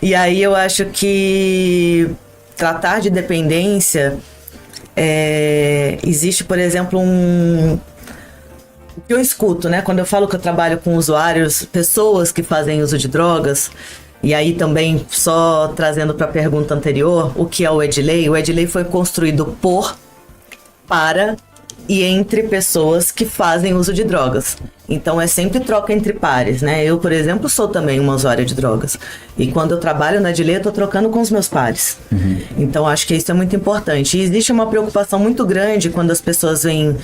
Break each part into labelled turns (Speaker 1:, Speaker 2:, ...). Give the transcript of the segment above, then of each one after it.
Speaker 1: E aí eu acho que tratar de dependência, existe, por exemplo, o que eu escuto, né? Quando eu falo que eu trabalho com usuários, pessoas que fazem uso de drogas, e aí também, só trazendo para a pergunta anterior, o que é o Edley? O Edley foi construído para e entre pessoas que fazem uso de drogas. Então é sempre troca entre pares, né? Eu, por exemplo, sou também uma usuária de drogas. E quando eu trabalho na Edley, eu tô trocando com os meus pares. Então acho que isso é muito importante. E existe uma preocupação muito grande quando as pessoas vêm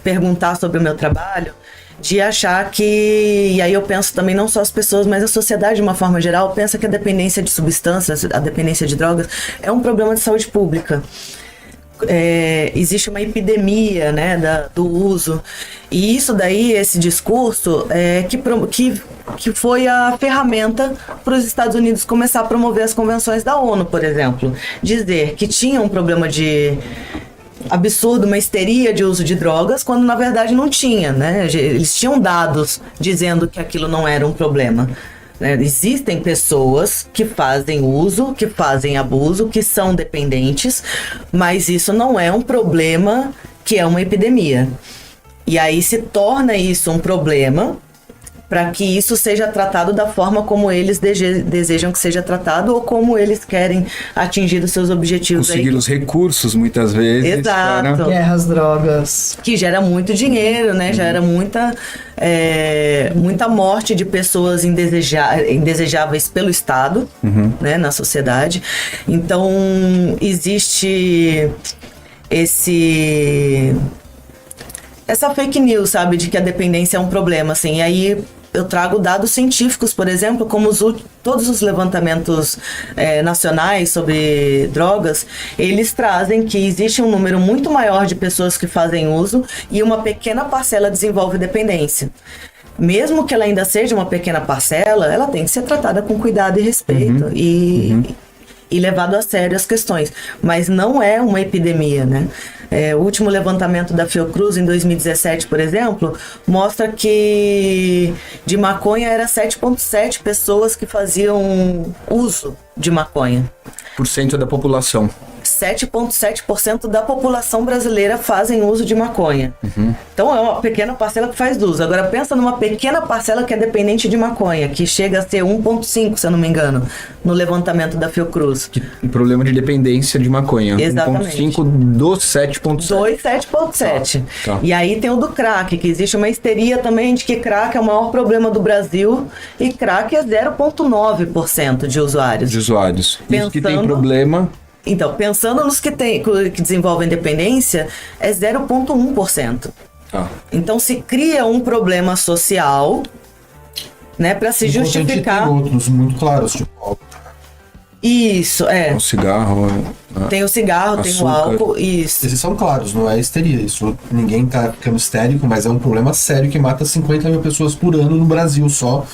Speaker 1: perguntar sobre o meu trabalho, de achar que, e aí eu penso também não só as pessoas, mas a sociedade de uma forma geral, pensa que a dependência de substâncias, a dependência de drogas, é um problema de saúde pública. Existe uma epidemia, né, do uso, e isso daí, esse discurso, que foi a ferramenta para os Estados Unidos começar a promover as convenções da ONU, por exemplo, dizer que tinha um problema de absurdo, uma histeria de uso de drogas, quando na verdade não tinha, né? Eles tinham dados dizendo que aquilo não era um problema. Existem pessoas que fazem uso, que fazem abuso, que são dependentes, mas isso não é um problema que é uma epidemia. E aí se torna isso um problema para que isso seja tratado da forma como eles desejam que seja tratado ou como eles querem atingir os seus objetivos.
Speaker 2: Conseguir os recursos, muitas vezes.
Speaker 1: Exato.
Speaker 3: Guerra às drogas.
Speaker 1: Que gera muito dinheiro, né? Gera muita morte de pessoas indesejáveis pelo Estado, né? Na sociedade. Então, existe essa fake news, sabe? De que a dependência é um problema, assim. E aí eu trago dados científicos, por exemplo, como todos os levantamentos nacionais sobre drogas, eles trazem que existe um número muito maior de pessoas que fazem uso e uma pequena parcela desenvolve dependência. Mesmo que ela ainda seja uma pequena parcela, ela tem que ser tratada com cuidado e respeito e levado a sério as questões. Mas não é uma epidemia, né? O último levantamento da Fiocruz, em 2017, por exemplo, mostra que de maconha era 7,7 pessoas que faziam uso de maconha.
Speaker 2: Por cento da população.
Speaker 1: 7,7% da população brasileira fazem uso de maconha. Então é uma pequena parcela que faz uso. Agora pensa numa pequena parcela que é dependente de maconha, que chega a ser 1,5, se eu não me engano, no levantamento da Fiocruz.
Speaker 2: Um problema de dependência de maconha.
Speaker 1: Exatamente.
Speaker 2: 1,5 do 7,7.
Speaker 1: 7,7.
Speaker 2: Tá.
Speaker 1: E aí tem o do crack, que existe uma histeria também de que crack é o maior problema do Brasil e crack é 0,9% de usuários.
Speaker 2: Isso que tem problema.
Speaker 1: Então, pensando nos que desenvolvem dependência, é 0,1%. Então, se cria um problema social, né, para se justificar.
Speaker 4: Tem outros muito claros, tipo álcool.
Speaker 1: Isso,
Speaker 2: O cigarro.
Speaker 1: Tem o cigarro,
Speaker 2: açúcar.
Speaker 1: tem o álcool, isso.
Speaker 4: Esses são claros, não é histeria. Isso ninguém tá ficando histérico, mas é um problema sério que mata 50 mil pessoas por ano no Brasil só.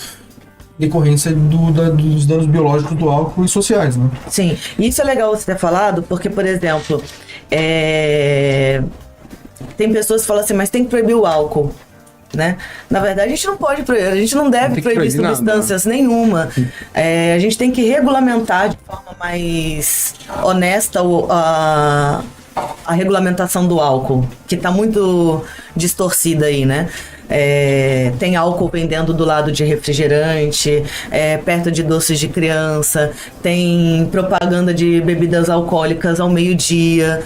Speaker 4: Decorrência dos danos biológicos do álcool e sociais, né?
Speaker 1: Sim, isso é legal você ter falado, porque, por exemplo, tem pessoas que falam assim, mas tem que proibir o álcool, né? Na verdade, a gente não pode proibir, a gente não deve proibir substâncias nenhuma. A gente tem que regulamentar de forma mais honesta a regulamentação do álcool, que está muito distorcida aí, né? Tem álcool vendendo do lado de refrigerante, perto de doces de criança, tem propaganda de bebidas alcoólicas ao meio-dia.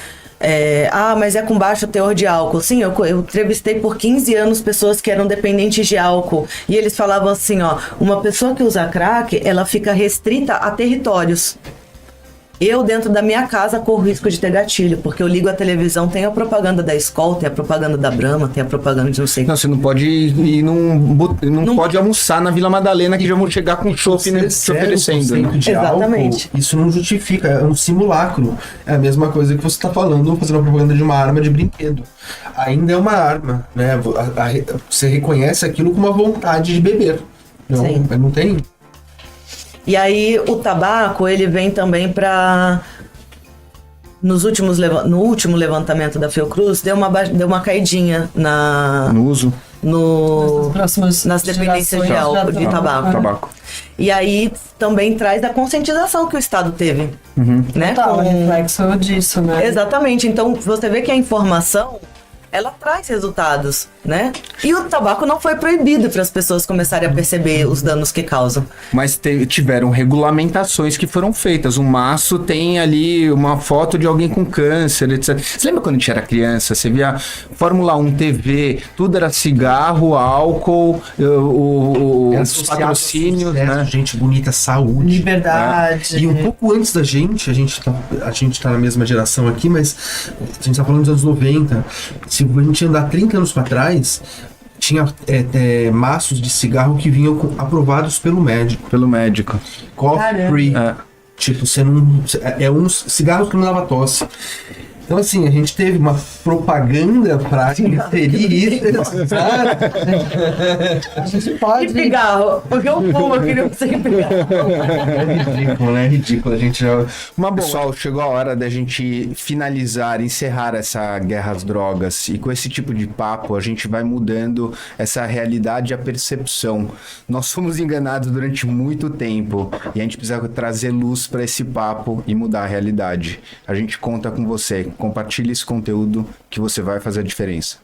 Speaker 1: Mas é com baixo teor de álcool. Sim, eu entrevistei por 15 anos pessoas que eram dependentes de álcool e eles falavam assim, uma pessoa que usa crack, ela fica restrita a territórios. Eu, dentro da minha casa, corro risco de ter gatilho, porque eu ligo a televisão, tem a propaganda da Skol, tem a propaganda da Brahma, tem a propaganda de não sei...
Speaker 2: Não, você não pode ir não pode almoçar na Vila Madalena, que já vão chegar com chopp te oferecendo. Né?
Speaker 1: Exatamente.
Speaker 4: Álcool, isso não justifica, é um simulacro. É a mesma coisa que você está falando, fazendo a propaganda de uma arma de brinquedo. Ainda é uma arma, né? Você reconhece aquilo com uma vontade de beber. Não tem...
Speaker 1: E aí o tabaco, ele vem também para... No último levantamento da Fiocruz, deu uma caidinha
Speaker 2: no uso.
Speaker 1: Nas dependências de tabaco. E aí também traz a conscientização que o Estado teve. Né?
Speaker 3: Tá, o reflexo disso, né?
Speaker 1: Exatamente. Então, você vê que a informação, ela traz resultados, né? E o tabaco não foi proibido para as pessoas começarem a perceber os danos que causam.
Speaker 2: Mas tiveram regulamentações que foram feitas. O maço tem ali uma foto de alguém com câncer, etc. Você lembra quando a gente era criança? Você via Fórmula 1 TV, tudo era cigarro, álcool, os patrocínios, né?
Speaker 4: Gente bonita, saúde.
Speaker 3: Liberdade.
Speaker 4: E um pouco antes da gente, a gente tá na mesma geração aqui, mas a gente tá falando dos anos 90. Se a gente andar 30 anos para trás, tinha maços de cigarro que vinham aprovados pelo médico.
Speaker 2: Pelo médico.
Speaker 4: Cough free. Tipo, você não. É um cigarro que não dava tosse. Então, assim, a gente teve uma propaganda pra inserir isso.
Speaker 3: A gente pode.
Speaker 1: E cigarro? Porque eu fumo, eu queria sem cigarro.
Speaker 4: É ridículo, né? É ridículo. A gente já.
Speaker 2: Pessoal, chegou a hora da gente finalizar, encerrar essa guerra às drogas. E com esse tipo de papo, a gente vai mudando essa realidade e a percepção. Nós fomos enganados durante muito tempo e a gente precisa trazer luz para esse papo e mudar a realidade. A gente conta com você. Compartilhe esse conteúdo que você vai fazer a diferença.